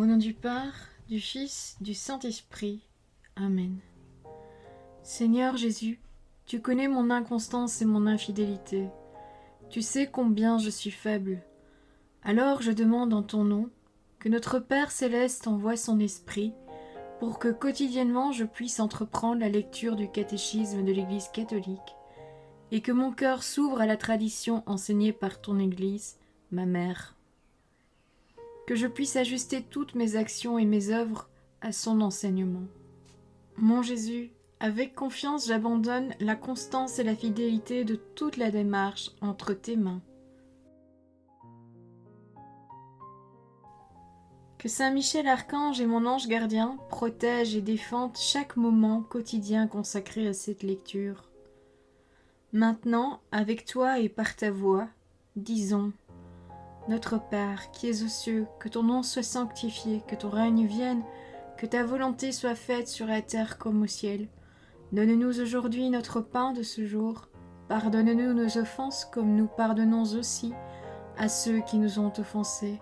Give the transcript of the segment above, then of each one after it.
Au nom du Père, du Fils, du Saint-Esprit. Amen. Seigneur Jésus, tu connais mon inconstance et mon infidélité. Tu sais combien je suis faible. Alors je demande en ton nom que notre Père céleste envoie son Esprit pour que quotidiennement je puisse entreprendre la lecture du catéchisme de l'Église catholique et que mon cœur s'ouvre à la tradition enseignée par ton Église, ma mère. Que je puisse ajuster toutes mes actions et mes œuvres à son enseignement. Mon Jésus, avec confiance j'abandonne la constance et la fidélité de toute la démarche entre tes mains. Que Saint Michel Archange et mon ange gardien protègent et défendent chaque moment quotidien consacré à cette lecture. Maintenant, avec toi et par ta voix, disons: Notre Père, qui es aux cieux, que ton nom soit sanctifié, que ton règne vienne, que ta volonté soit faite sur la terre comme au ciel. Donne-nous aujourd'hui notre pain de ce jour. Pardonne-nous nos offenses comme nous pardonnons aussi à ceux qui nous ont offensés.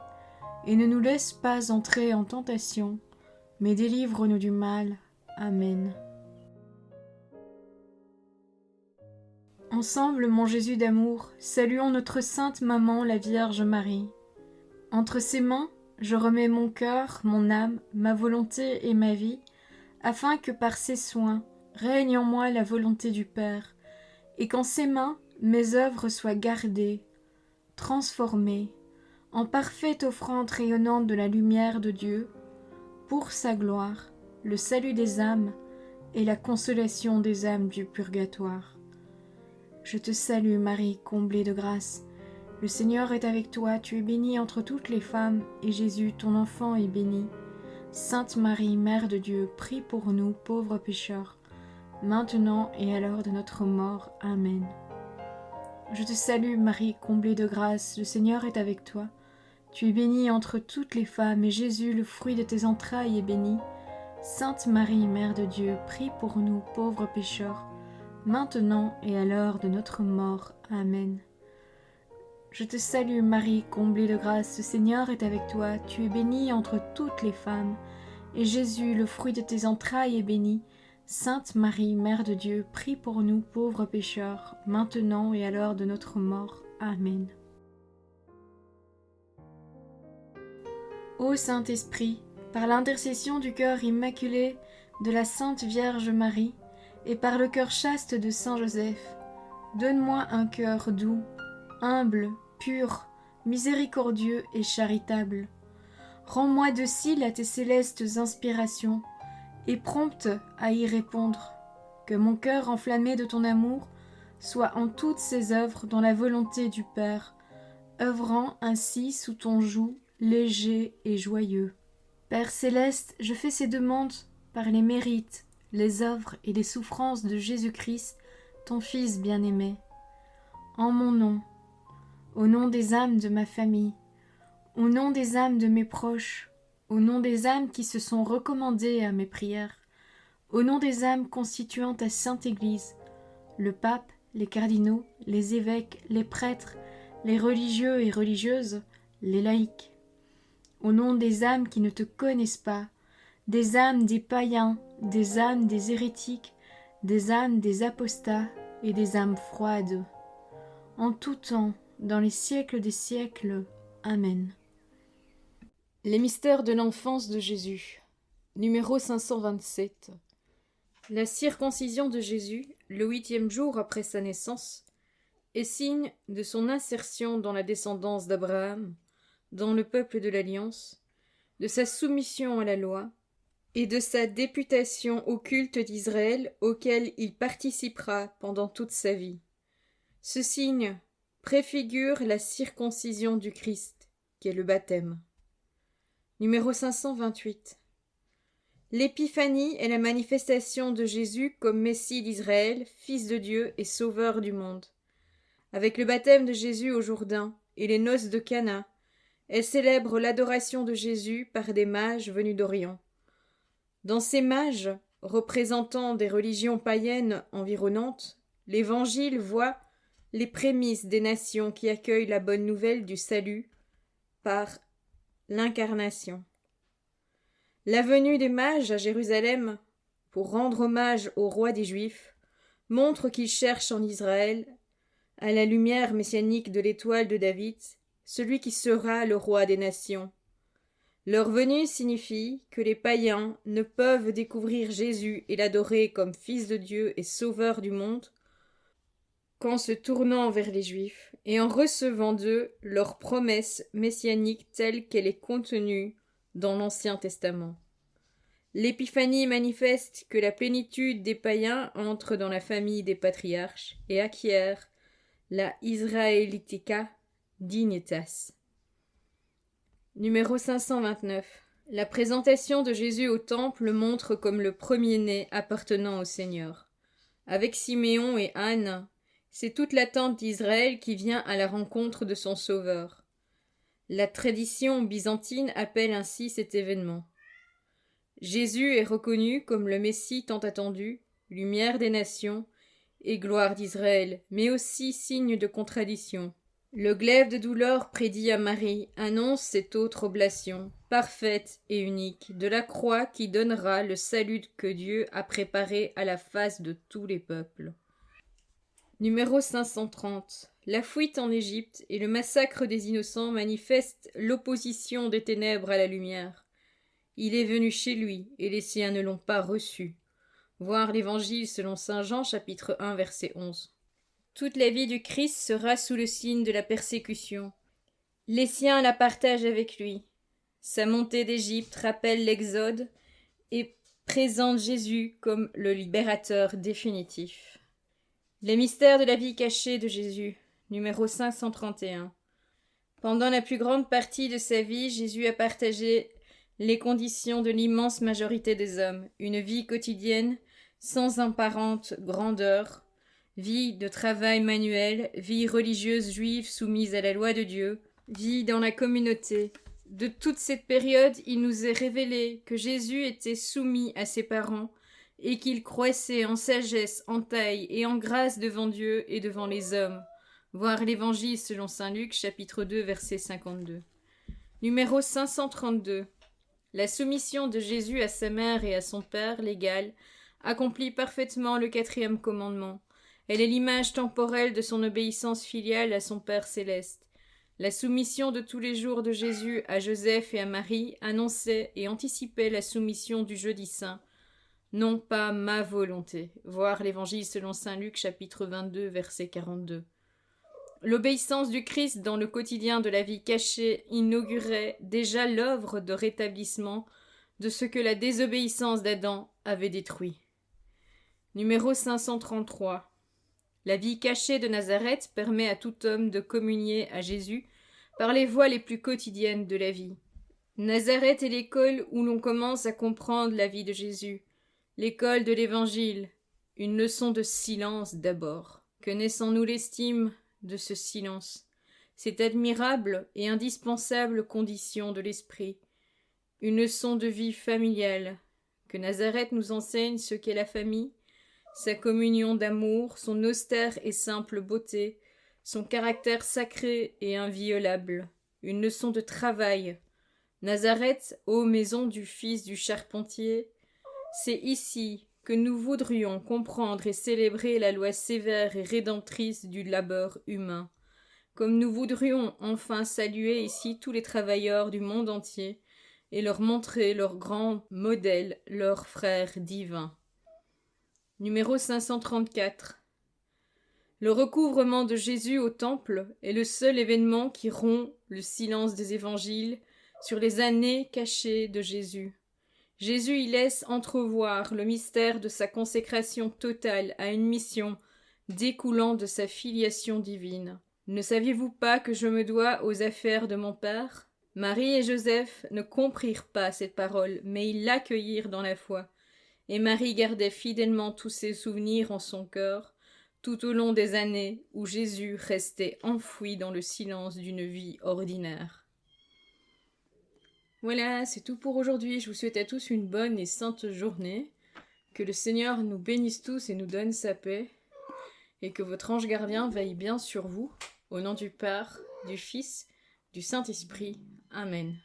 Et ne nous laisse pas entrer en tentation, mais délivre-nous du mal. Amen. Ensemble, mon Jésus d'amour, saluons notre sainte maman, la Vierge Marie. Entre ses mains, je remets mon cœur, mon âme, ma volonté et ma vie, afin que par ses soins règne en moi la volonté du Père, et qu'en ses mains mes œuvres soient gardées, transformées, en parfaite offrande rayonnante de la lumière de Dieu, pour sa gloire, le salut des âmes et la consolation des âmes du purgatoire. Je te salue Marie, comblée de grâce. Le Seigneur est avec toi, tu es bénie entre toutes les femmes, et Jésus, ton enfant, est béni. Sainte Marie, Mère de Dieu, prie pour nous, pauvres pécheurs, maintenant et à l'heure de notre mort. Amen. Je te salue Marie, comblée de grâce, le Seigneur est avec toi. Tu es bénie entre toutes les femmes, et Jésus, le fruit de tes entrailles, est béni. Sainte Marie, Mère de Dieu, prie pour nous, pauvres pécheurs, maintenant et à l'heure de notre mort. Amen. Je te salue Marie, comblée de grâce, le Seigneur est avec toi, tu es bénie entre toutes les femmes, et Jésus, le fruit de tes entrailles, est béni. Sainte Marie, Mère de Dieu, prie pour nous pauvres pécheurs, maintenant et à l'heure de notre mort. Amen. Ô Saint-Esprit, par l'intercession du cœur immaculé de la Sainte Vierge Marie, et par le cœur chaste de Saint Joseph, donne-moi un cœur doux, humble, pur, miséricordieux et charitable. Rends-moi docile à tes célestes inspirations, et prompte à y répondre. Que mon cœur enflammé de ton amour soit en toutes ses œuvres dans la volonté du Père, œuvrant ainsi sous ton joug léger et joyeux. Père céleste, je fais ces demandes par les mérites, les œuvres et les souffrances de Jésus-Christ, ton Fils bien-aimé. En mon nom, au nom des âmes de ma famille, au nom des âmes de mes proches, au nom des âmes qui se sont recommandées à mes prières, au nom des âmes constituant ta Sainte Église, le pape, les cardinaux, les évêques, les prêtres, les religieux et religieuses, les laïcs, au nom des âmes qui ne te connaissent pas, des âmes des païens, des âmes des hérétiques, des âmes des apostats et des âmes froides. En tout temps, dans les siècles des siècles. Amen. Les mystères de l'enfance de Jésus. Numéro 527. La circoncision de Jésus, le 8e jour après sa naissance, est signe de son insertion dans la descendance d'Abraham, dans le peuple de l'Alliance, de sa soumission à la loi, et de sa députation au culte d'Israël auquel il participera pendant toute sa vie. Ce signe préfigure la circoncision du Christ, qui est le baptême. Numéro 528. L'épiphanie est la manifestation de Jésus comme Messie d'Israël, Fils de Dieu et Sauveur du monde. Avec le baptême de Jésus au Jourdain et les noces de Cana, elle célèbre l'adoration de Jésus par des mages venus d'Orient. Dans ces mages, représentant des religions païennes environnantes, l'Évangile voit les prémices des nations qui accueillent la bonne nouvelle du salut par l'incarnation. La venue des mages à Jérusalem, pour rendre hommage au roi des Juifs, montre qu'ils cherchent en Israël, à la lumière messianique de l'étoile de David, celui qui sera le roi des nations. Leur venue signifie que les païens ne peuvent découvrir Jésus et l'adorer comme Fils de Dieu et Sauveur du monde qu'en se tournant vers les Juifs et en recevant d'eux leur promesse messianique telle qu'elle est contenue dans l'Ancien Testament. L'Épiphanie manifeste que la plénitude des païens entre dans la famille des patriarches et acquiert la Israelitica dignitas. Numéro 529. La présentation de Jésus au temple le montre comme le premier-né appartenant au Seigneur. Avec Siméon et Anne, c'est toute l'attente d'Israël qui vient à la rencontre de son Sauveur. La tradition byzantine appelle ainsi cet événement. Jésus est reconnu comme le Messie tant attendu, lumière des nations et gloire d'Israël, mais aussi signe de contradiction. Le glaive de douleur prédit à Marie annonce cette autre oblation, parfaite et unique, de la croix qui donnera le salut que Dieu a préparé à la face de tous les peuples. Numéro 530. La fuite en Égypte et le massacre des innocents manifestent l'opposition des ténèbres à la lumière. Il est venu chez lui, et les siens ne l'ont pas reçu. Voir l'Évangile selon saint Jean, chapitre 1, verset 11. Toute la vie du Christ sera sous le signe de la persécution. Les siens la partagent avec lui. Sa montée d'Égypte rappelle l'Exode et présente Jésus comme le libérateur définitif. Les mystères de la vie cachée de Jésus, numéro 531. Pendant la plus grande partie de sa vie, Jésus a partagé les conditions de l'immense majorité des hommes, une vie quotidienne sans apparente grandeur, vie de travail manuel, vie religieuse juive soumise à la loi de Dieu, vie dans la communauté. De toute cette période, il nous est révélé que Jésus était soumis à ses parents et qu'il croissait en sagesse, en taille et en grâce devant Dieu et devant les hommes. Voir l'Évangile selon saint Luc, chapitre 2, verset 52. Numéro 532. La soumission de Jésus à sa mère et à son père légal accomplit parfaitement le 4e commandement. Elle est l'image temporelle de son obéissance filiale à son Père céleste. La soumission de tous les jours de Jésus à Joseph et à Marie annonçait et anticipait la soumission du jeudi saint. Non pas ma volonté. Voir l'Évangile selon saint Luc, chapitre 22, verset 42. L'obéissance du Christ dans le quotidien de la vie cachée inaugurait déjà l'œuvre de rétablissement de ce que la désobéissance d'Adam avait détruit. Numéro 533. La vie cachée de Nazareth permet à tout homme de communier à Jésus par les voies les plus quotidiennes de la vie. Nazareth est l'école où l'on commence à comprendre la vie de Jésus, l'école de l'Évangile, une leçon de silence d'abord. Connaissons-nous l'estime de ce silence, cette admirable et indispensable condition de l'esprit, une leçon de vie familiale, que Nazareth nous enseigne ce qu'est la famille, sa communion d'amour, son austère et simple beauté, son caractère sacré et inviolable, une leçon de travail. Nazareth, ô maison du fils du charpentier, c'est ici que nous voudrions comprendre et célébrer la loi sévère et rédemptrice du labeur humain, comme nous voudrions enfin saluer ici tous les travailleurs du monde entier et leur montrer leur grand modèle, leur frère divin. Numéro 534. Le recouvrement de Jésus au temple est le seul événement qui rompt le silence des évangiles sur les années cachées de Jésus. Jésus y laisse entrevoir le mystère de sa consécration totale à une mission découlant de sa filiation divine. Ne saviez-vous pas que je me dois aux affaires de mon Père ? Marie et Joseph ne comprirent pas cette parole, mais ils l'accueillirent dans la foi. Et Marie gardait fidèlement tous ses souvenirs en son cœur, tout au long des années où Jésus restait enfoui dans le silence d'une vie ordinaire. Voilà, c'est tout pour aujourd'hui. Je vous souhaite à tous une bonne et sainte journée. Que le Seigneur nous bénisse tous et nous donne sa paix. Et que votre ange gardien veille bien sur vous. Au nom du Père, du Fils, du Saint-Esprit. Amen.